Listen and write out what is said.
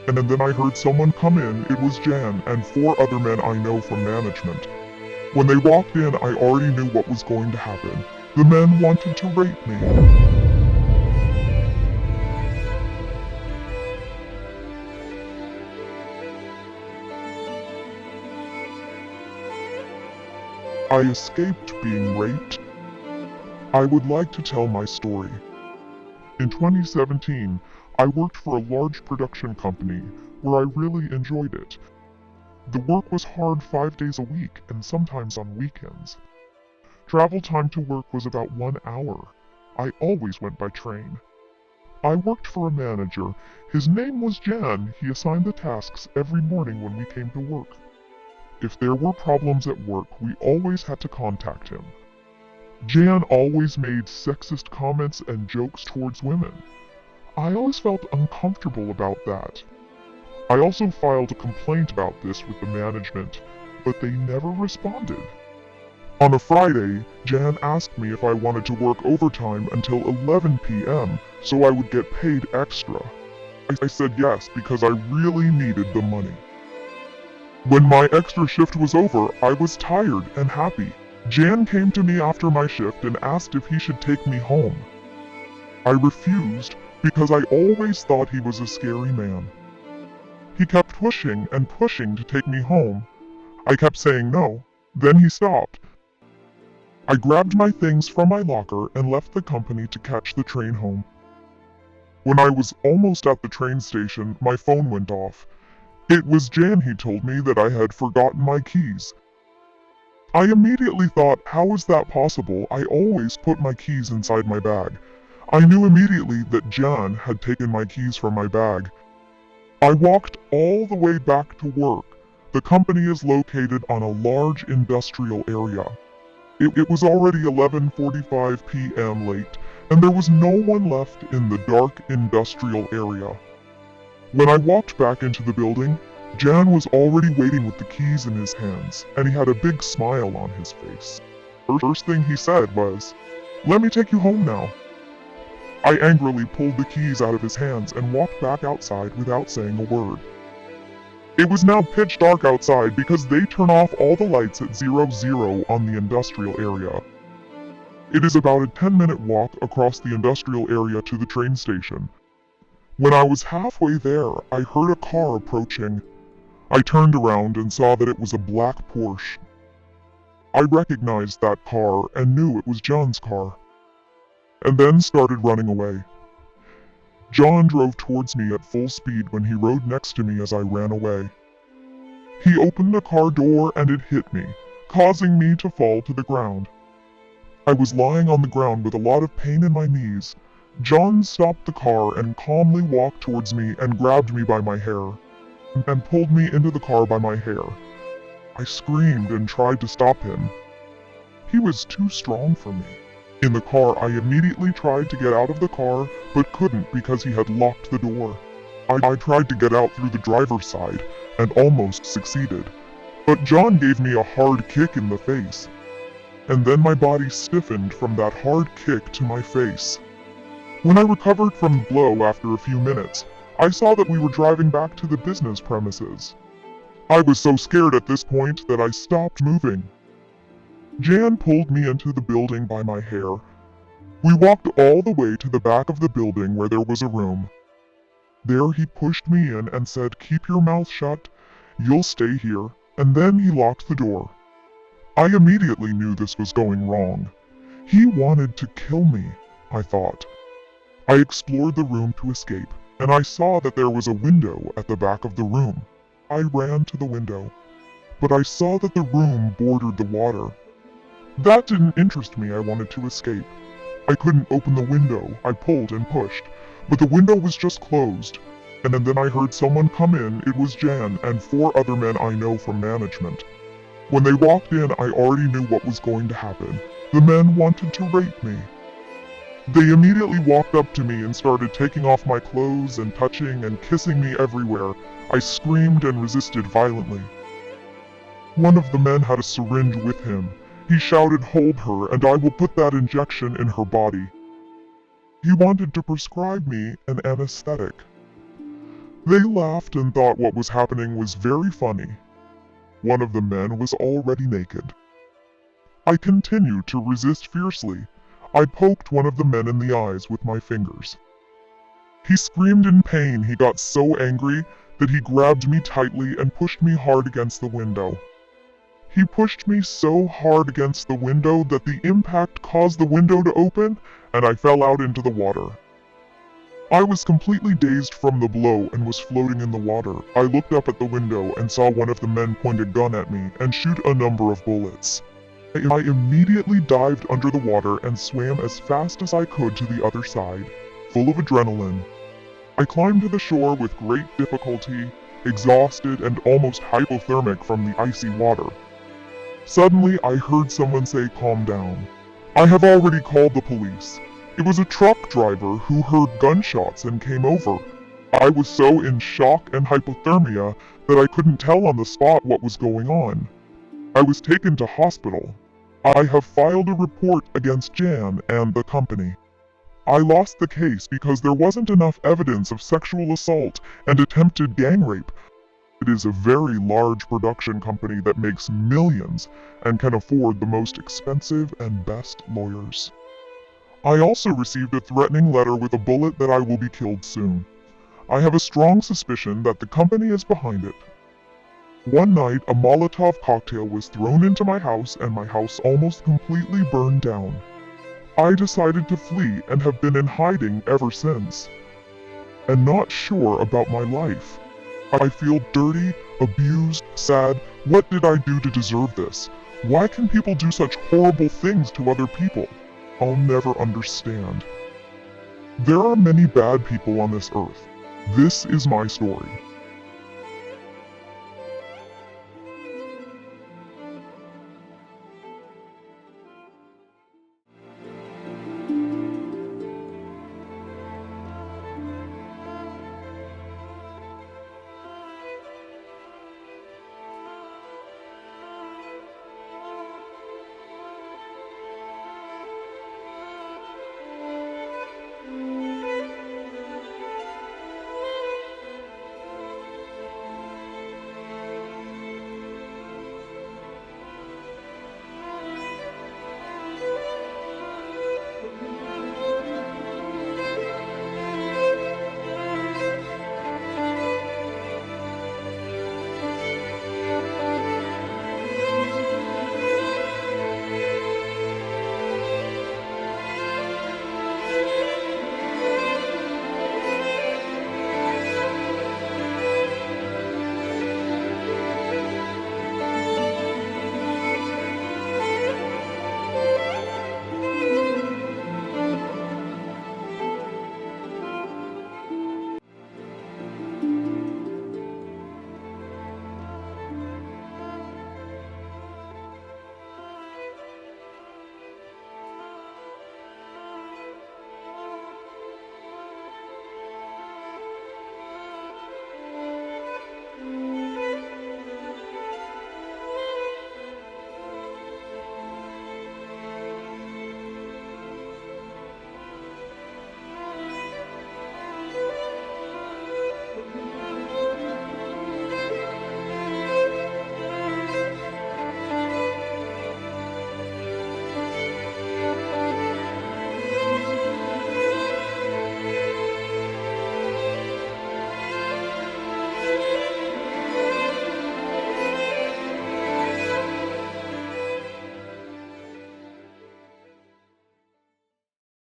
And then I heard someone come in. It was Jan and 4 other men I know from management. When they walked in, I already knew what was going to happen. The men wanted to rape me. I escaped being raped. I would like to tell my story. In 2017, I worked for a large production company where I really enjoyed it. The work was hard 5 days a week and sometimes on weekends. Travel time to work was about 1 hour. I always went by train. I worked for a manager. His name was Jan. He assigned the tasks every morning when we came to work. If there were problems at work, we always had to contact him. Jan always made sexist comments and jokes towards women. I always felt uncomfortable about that. I also filed a complaint about this with the management, but they never responded. On a Friday, Jan asked me if I wanted to work overtime until 11 p.m. so I would get paid extra. I said yes because I really needed the money. When my extra shift was over, I was tired and happy. Jan came to me after my shift and asked if he should take me home. I refused because I always thought he was a scary man. He kept pushing and pushing to take me home. I kept saying no. Then he stopped. I grabbed my things from my locker and left the company to catch the train home. When I was almost at the train station, my phone went off. It was Jan. He told me that I had forgotten my keys. I immediately thought, how is that possible? I always put my keys inside my bag. I knew immediately that Jan had taken my keys from my bag. I walked all the way back to work. The company is located on a large industrial area. It was already 11:45 p.m. late, and there was no one left in the dark industrial area. When I walked back into the building, Jan was already waiting with the keys in his hands, and he had a big smile on his face. First thing he said was, "Let me take you home now." I angrily pulled the keys out of his hands and walked back outside without saying a word. It was now pitch dark outside because they turn off all the lights at 00 on the industrial area. It is about a 10-minute walk across the industrial area to the train station. When I was halfway there, I heard a car approaching. I turned around and saw that it was a black Porsche. I recognized that car and knew it was John's car, and then started running away. John drove towards me at full speed when he rode next to me as I ran away. He opened the car door and it hit me, causing me to fall to the ground. I was lying on the ground with a lot of pain in my knees. John stopped the car and calmly walked towards me and grabbed me by my hair, and pulled me into the car by my hair. I screamed and tried to stop him. He was too strong for me. In the car, I immediately tried to get out of the car, but couldn't because he had locked the door. I tried to get out through the driver's side, and almost succeeded. But John gave me a hard kick in the face. And then my body stiffened from that hard kick to my face. When I recovered from the blow after a few minutes, I saw that we were driving back to the business premises. I was so scared at this point that I stopped moving. Jan pulled me into the building by my hair. We walked all the way to the back of the building where there was a room. There he pushed me in and said, "Keep your mouth shut, you'll stay here," and then he locked the door. I immediately knew this was going wrong. He wanted to kill me, I thought. I explored the room to escape, and I saw that there was a window at the back of the room. I ran to the window, but I saw that the room bordered the water. That didn't interest me. I wanted to escape. I couldn't open the window. I pulled and pushed, but the window was just closed. And then I heard someone come in. It was Jan and 4 other men I know from management. When they walked in, I already knew what was going to happen. The men wanted to rape me. They immediately walked up to me and started taking off my clothes and touching and kissing me everywhere. I screamed and resisted violently. One of the men had a syringe with him. He shouted, "Hold her, and I will put that injection in her body." He wanted to prescribe me an anesthetic. They laughed and thought what was happening was very funny. One of the men was already naked. I continued to resist fiercely. I poked one of the men in the eyes with my fingers. He screamed in pain. He got so angry that he grabbed me tightly and pushed me hard against the window. He pushed me so hard against the window that the impact caused the window to open and I fell out into the water. I was completely dazed from the blow and was floating in the water. I looked up at the window and saw one of the men point a gun at me and shoot a number of bullets. I immediately dived under the water and swam as fast as I could to the other side, full of adrenaline. I climbed to the shore with great difficulty, exhausted and almost hypothermic from the icy water. Suddenly, I heard someone say, "Calm down. I have already called the police." It was a truck driver who heard gunshots and came over. I was so in shock and hypothermia that I couldn't tell on the spot what was going on. I was taken to hospital. I have filed a report against Jan and the company. I lost the case because there wasn't enough evidence of sexual assault and attempted gang rape. It is a very large production company that makes millions and can afford the most expensive and best lawyers. I also received a threatening letter with a bullet that I will be killed soon. I have a strong suspicion that the company is behind it. One night, a Molotov cocktail was thrown into my house and my house almost completely burned down. I decided to flee and have been in hiding ever since. And not sure about my life. I feel dirty, abused, sad. What did I do to deserve this? Why can people do such horrible things to other people? I'll never understand. There are many bad people on this earth. This is my story.